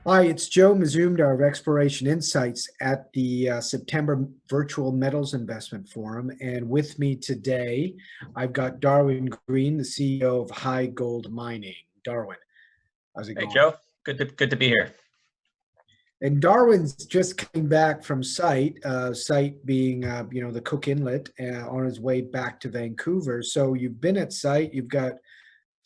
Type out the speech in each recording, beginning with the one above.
Hi, it's Joe Mazumdar of Exploration Insights at the September Virtual Metals Investment Forum. And with me today, I've got Darwin Green, the CEO of HighGold Mining. Darwin, how's it Hey going? Joe, good to be here. And Darwin's just coming back from site being, the Cook Inlet, on his way back to Vancouver. So you've been at site, you've got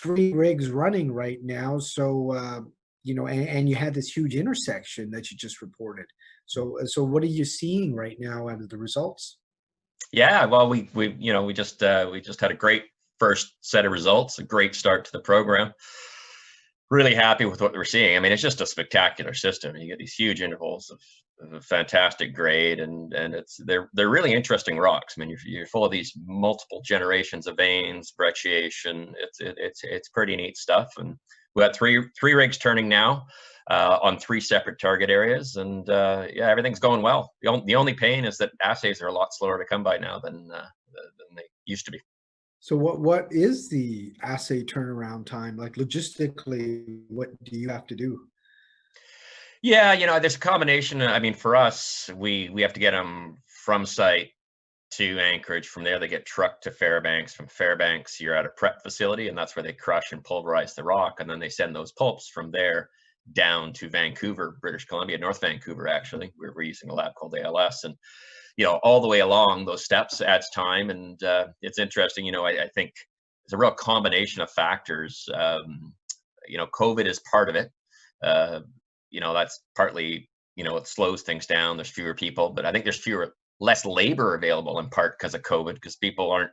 three rigs running right now. So, and you had this huge intersection that you just reported. So what are you seeing right now out of the results? Yeah, well, we just had a great first set of results, a great start to the program. Really happy with what we're seeing. I mean, it's just a spectacular system. You get these huge intervals of fantastic grade, and they're really interesting rocks. I mean, you're full of these multiple generations of veins, brecciation. It's pretty neat stuff. And we got three rigs turning now on three separate target areas, and yeah, everything's going well. The only pain is that assays are a lot slower to come by now than they used to be. So what is the assay turnaround time? Like logistically, what do you have to do? Yeah, there's a combination. I mean, for us, we have to get them from site to Anchorage. From there, they get trucked to Fairbanks. From Fairbanks, you're at a prep facility, and that's where they crush and pulverize the rock. And then they send those pulps from there down to Vancouver, British Columbia, North Vancouver, actually. We're using a lab called ALS. And, all the way along those steps adds time. And it's interesting, I think it's a real combination of factors. COVID is part of it. Uh, that's partly, it slows things down. There's fewer people, but I think there's less labor available in part because of COVID, because people aren't,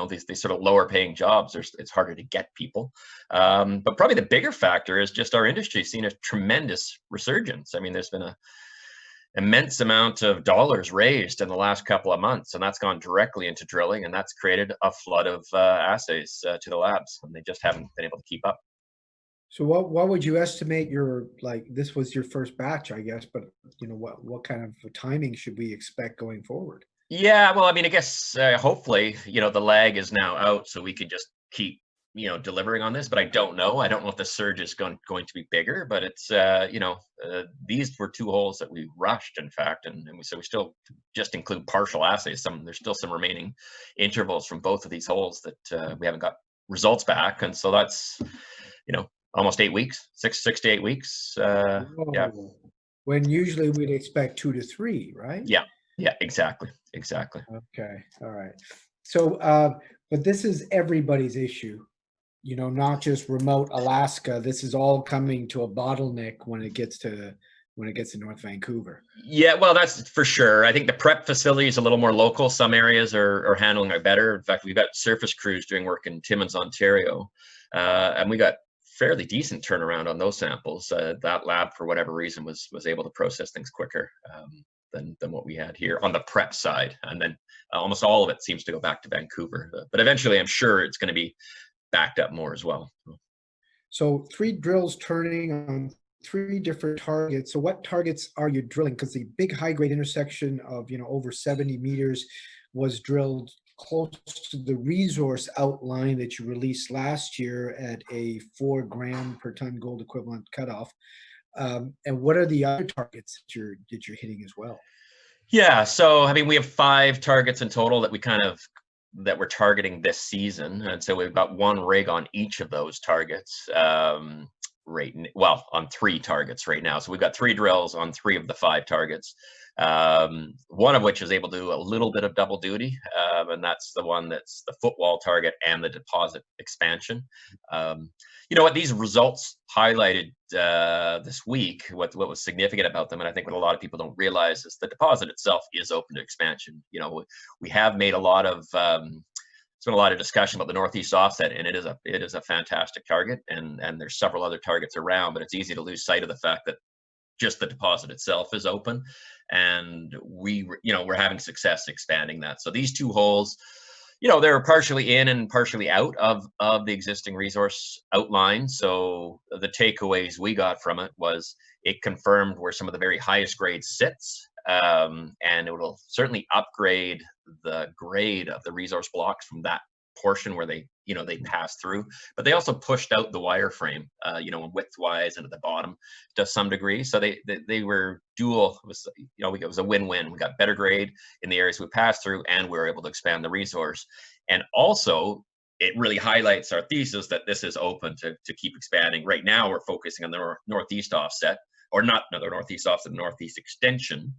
these sort of lower paying jobs. It's harder to get people. But probably the bigger factor is just our industry seen a tremendous resurgence. I mean, there's been a immense amount of dollars raised in the last couple of months, and that's gone directly into drilling, and that's created a flood of assays to the labs, and they just haven't been able to keep up. So what would you estimate your like this was your first batch, I guess, but what kind of timing should we expect going forward? Yeah, well, I mean, I guess hopefully, the lag is now out, so we can just keep, delivering on this. But I don't know. I don't know if the surge is going to be bigger. But it's, these were two holes that we rushed, in fact, so we still just include partial assays. There's still some remaining intervals from both of these holes that we haven't got results back, and so that's, almost 8 weeks, six to 8 weeks. Yeah, Whoa. When usually we'd expect 2 to 3, right? yeah, yeah, exactly. Okay, all right. So, but this is everybody's issue, not just remote Alaska. This is all coming to a bottleneck when it gets to North Vancouver. Yeah, well, that's for sure. I think the prep facility is a little more local. Some areas are handling it better. In fact, we've got surface crews doing work in Timmins, Ontario, and we got fairly decent turnaround on those samples. That lab, for whatever reason, was able to process things quicker than what we had here on the prep side. And then almost all of it seems to go back to Vancouver. But eventually, I'm sure it's going to be backed up more as well. So three drills turning on three different targets. So what targets are you drilling? Because the big high grade intersection of over 70 meters was drilled close to the resource outline that you released last year at a 4 gram per ton gold equivalent cutoff. And what are the other targets that you're hitting as well? Yeah, so I mean, we have 5 targets in total that we're targeting this season, and so we've got one rig on each of those targets. Well, on 3 targets right now. So we've got 3 drills on 3 of the 5 targets. One of which is able to do a little bit of double duty, and that's the one that's the footwall target and the deposit expansion. What these results highlighted this week, what was significant about them, and I think what a lot of people don't realize is the deposit itself is open to expansion. We have made a lot of there's been a lot of discussion about the northeast offset, and it is a fantastic target, and there's several other targets around, but it's easy to lose sight of the fact that just the deposit itself is open, and we're having success expanding that. So these 2 holes, they're partially in and partially out of the existing resource outline. So the takeaways we got from it was it confirmed where some of the very highest grade sits, and it will certainly upgrade the grade of the resource blocks from that portion where they, they pass through, but they also pushed out the wireframe, width-wise into the bottom to some degree. So they were dual. It was, it was a win-win. We got better grade in the areas we passed through, and we were able to expand the resource. And also, it really highlights our thesis that this is open to keep expanding. Right now, we're focusing on the northeast offset, or not the northeast offset, the northeast extension.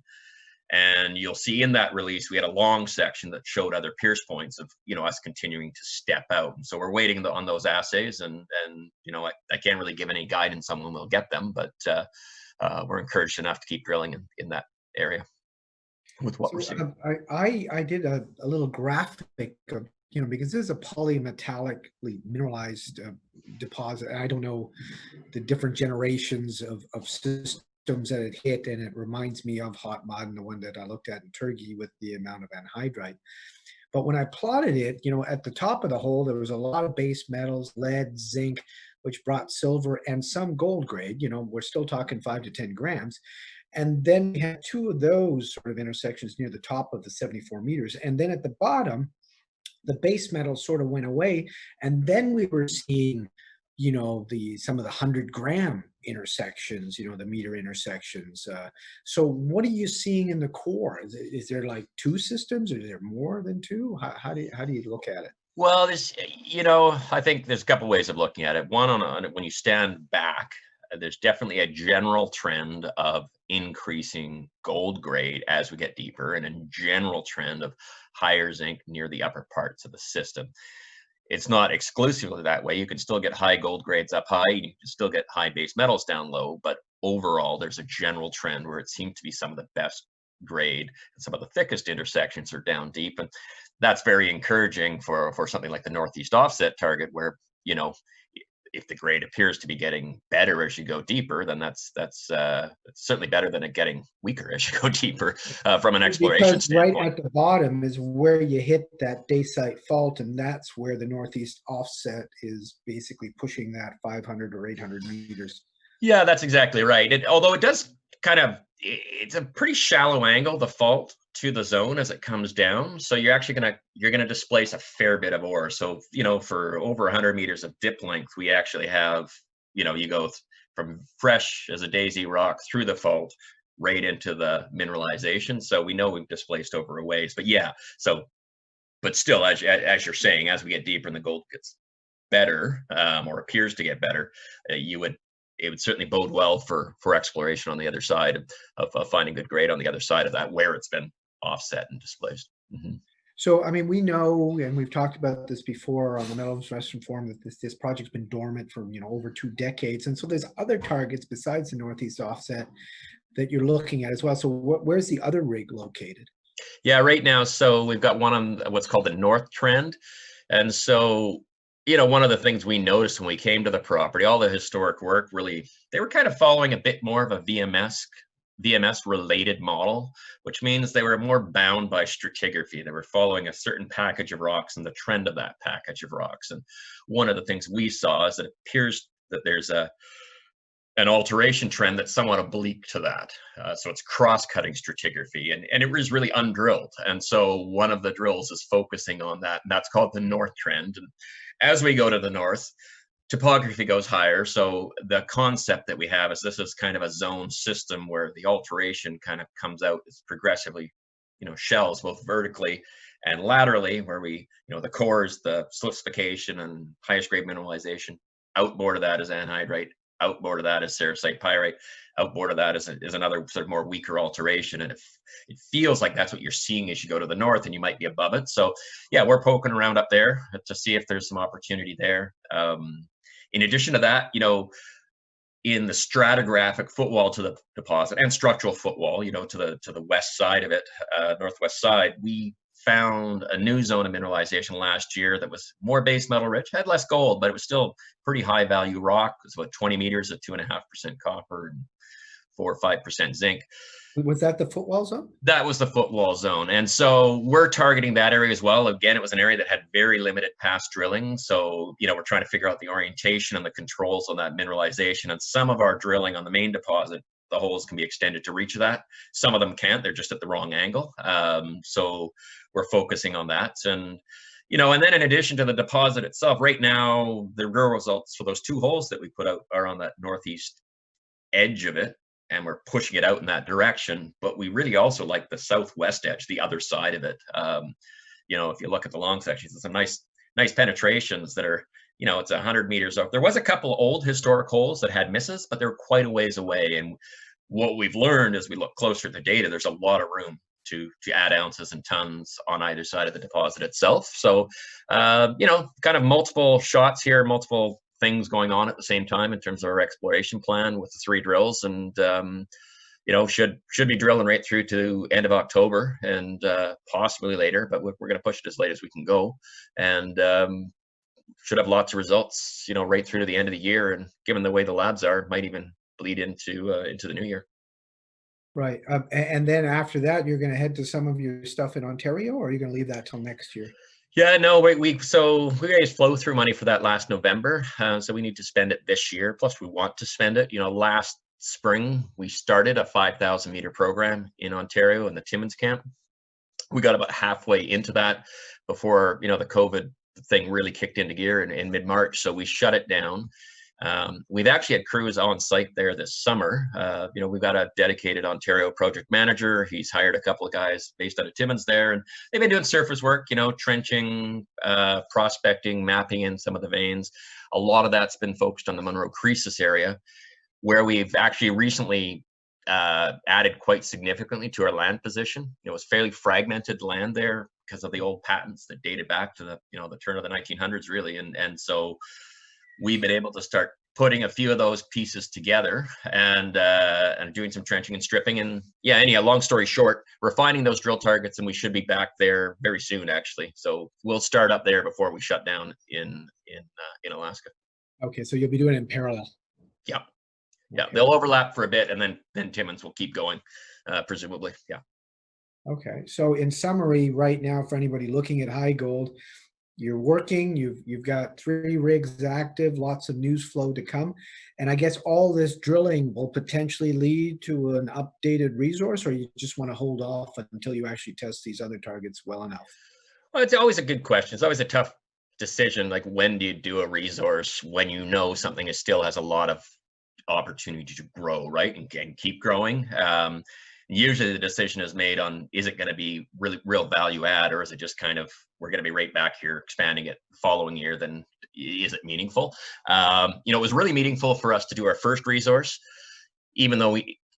And you'll see in that release, we had a long section that showed other pierce points of, us continuing to step out. And so we're waiting on those assays, and I can't really give any guidance on when we'll get them, but we're encouraged enough to keep drilling in that area with what we're seeing. I did a little graphic of, because this is a polymetallically mineralized deposit. I don't know the different generations of systems that it hit, and it reminds me of Hot Mud and the one that I looked at in Turkey with the amount of anhydrite. But when I plotted it, at the top of the hole, there was a lot of base metals, lead, zinc, which brought silver and some gold grade. We're still talking 5 to 10 grams. And then we had two of those sort of intersections near the top of the 74 meters. And then at the bottom, the base metals sort of went away. And then we were seeing, some of the 100-gram intersections, the meter intersections. So what are you seeing in the core? Is there like two systems, or is there more than two? How do you look at it? Well, there's, I think there's a couple ways of looking at it. One, on when you stand back, there's definitely a general trend of increasing gold grade as we get deeper, and a general trend of higher zinc near the upper parts of the system. It's not exclusively that way. You can still get high gold grades up high, you can still get high base metals down low, but overall there's a general trend where it seems to be some of the best grade and some of the thickest intersections are down deep. And that's very encouraging for something like the northeast offset target, where, if the grade appears to be getting better as you go deeper, then that's certainly better than it getting weaker as you go deeper from an exploration standpoint. Right at the bottom is where you hit that dacite fault, and that's where the northeast offset is basically pushing that 500 or 800 meters. Yeah, that's exactly right. Although it does it's a pretty shallow angle, the fault to the zone as it comes down. So you're actually gonna displace a fair bit of ore. So, for over 100 meters of dip length, we actually have, you go from fresh as a daisy rock through the fault right into the mineralization. So we know we've displaced over a ways, but yeah. So, but still, as you're saying, as we get deeper and the gold gets better, or appears to get better, it would certainly bode well for exploration on the other side of finding good grade on the other side of that, where it's been offset and displaced. Mm-hmm. So, we know, and we've talked about this before on the Metals Western Forum, that this project's been dormant for, over 2 decades. And so there's other targets besides the northeast offset that you're looking at as well. So where's the other rig located? Yeah, right now, so we've got one on what's called the North Trend. And so, one of the things we noticed when we came to the property, all the historic work, really, they were kind of following a bit more of a VMS-related model, which means they were more bound by stratigraphy. They were following a certain package of rocks and the trend of that package of rocks. And one of the things we saw is that it appears that there's an alteration trend that's somewhat oblique to that. So it's cross-cutting stratigraphy, and it was really undrilled. And so one of the drills is focusing on that, and that's called the North Trend. And as we go to the north, topography goes higher. So the concept that we have is this is kind of a zone system where the alteration kind of comes out as progressively, shells both vertically and laterally, where we, the core is the silicification and highest grade mineralization. Outboard of that is anhydrite. Outboard of that is sericite pyrite. Outboard of that is another sort of more weaker alteration. And it feels like that's what you're seeing as you go to the north, and you might be above it. So yeah, we're poking around up there to see if there's some opportunity there. In addition to that, in the stratigraphic footwall to the deposit and structural footwall, to the west side of it, northwest side, we found a new zone of mineralization last year that was more base metal rich, had less gold, but it was still pretty high value rock. It was about 20 meters of 2.5% copper and 4 or 5% zinc. Was that the footwall zone? That was the footwall zone. And so we're targeting that area as well. Again, it was an area that had very limited past drilling. So, we're trying to figure out the orientation and the controls on that mineralization. And some of our drilling on the main deposit, the holes can be extended to reach that. Some of them can't, they're just at the wrong angle. So we're focusing on that. And, you know, and then in addition to the deposit itself, right now, the drill results for those 2 holes that we put out are on that northeast edge of it, and we're pushing it out in that direction. But we really also like the southwest edge, the other side of it. You know, if you look at the long sections, there's some nice penetrations that are, you know, it's 100 meters up. There was a couple of old historic holes that had misses, but they're quite a ways away. And what we've learned as we look closer at the data, there's a lot of room to add ounces and tons on either side of the deposit itself. So, you know, kind of multiple shots here, multiple things going on at the same time in terms of our exploration plan with the 3 drills, and you know, should be drilling right through to end of October and possibly later, but we're going to push it as late as we can go, and should have lots of results, you know, right through to the end of the year. And given the way the labs are, might even bleed into the new year. Right. And then after that, you're going to head to some of your stuff in Ontario, or are you going to leave that till next year? Yeah, no, we guys flow through money for that last November, so we need to spend it this year. Plus, we want to spend it. You know, last spring we started a 5,000 meter program in Ontario in the Timmins camp. We got about halfway into that before, you know, the COVID thing really kicked into gear in mid-March, so we shut it down. We've actually had crews on site there this summer. You know, we've got a dedicated Ontario project manager. He's hired a couple of guys based out of Timmins there, and they've been doing surface work, you know, trenching, prospecting, mapping in some of the veins. A lot of that's been focused on the Munro Croesus area, where we've actually recently added quite significantly to our land position. It was fairly fragmented land there because of the old patents that dated back to the, you know, the turn of the 1900s, really, and so we've been able to start putting a few of those pieces together and doing some trenching and stripping. And yeah, anyhow, long story short, we're finding those drill targets, and we should be back there very soon, actually. So we'll start up there before we shut down in Alaska. Okay, so you'll be doing it in parallel. Yeah, yeah, Okay. they'll overlap for a bit, and then Timmins will keep going, presumably. Yeah. Okay, so in summary, right now, for anybody looking at HighGold, you're working, you've got 3 rigs active, lots of news flow to come, and I guess all this drilling will potentially lead to an updated resource, or you just want to hold off until you actually test these other targets well enough? Well, it's always a good question. It's always a tough decision. Like, when do you do a resource when you know something still has a lot of opportunity to grow, right, and keep growing? Usually the decision is made on, is it going to be really real value add, or is it just kind of, we're going to be right back here expanding it the following year? Then is it meaningful? You know, it was really meaningful for us to do our first resource, even though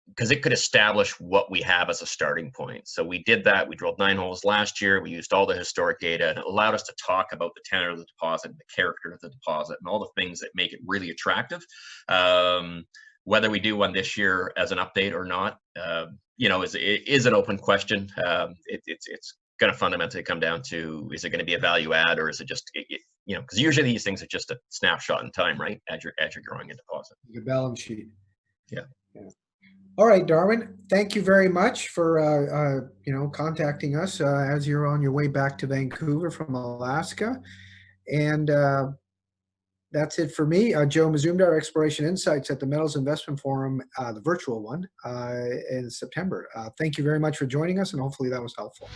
because it could establish what we have as a starting point. So we did that. We drilled 9 holes last year. We used all the historic data, and it allowed us to talk about the tenor of the deposit, the character of the deposit, and all the things that make it really attractive. Whether we do one this year as an update or not, you know, is an open question. It's going to fundamentally come down to, is it going to be a value add, or is it just, you know, because usually these things are just a snapshot in time, right, as you're growing a deposit. Your balance sheet. Yeah. Yeah. All right, Darwin, thank you very much for you know, contacting us as you're on your way back to Vancouver from Alaska. And that's it for me. Joe Mazumdar, Exploration Insights at the Metals Investment Forum, the virtual one, in September. Thank you very much for joining us, and hopefully that was helpful.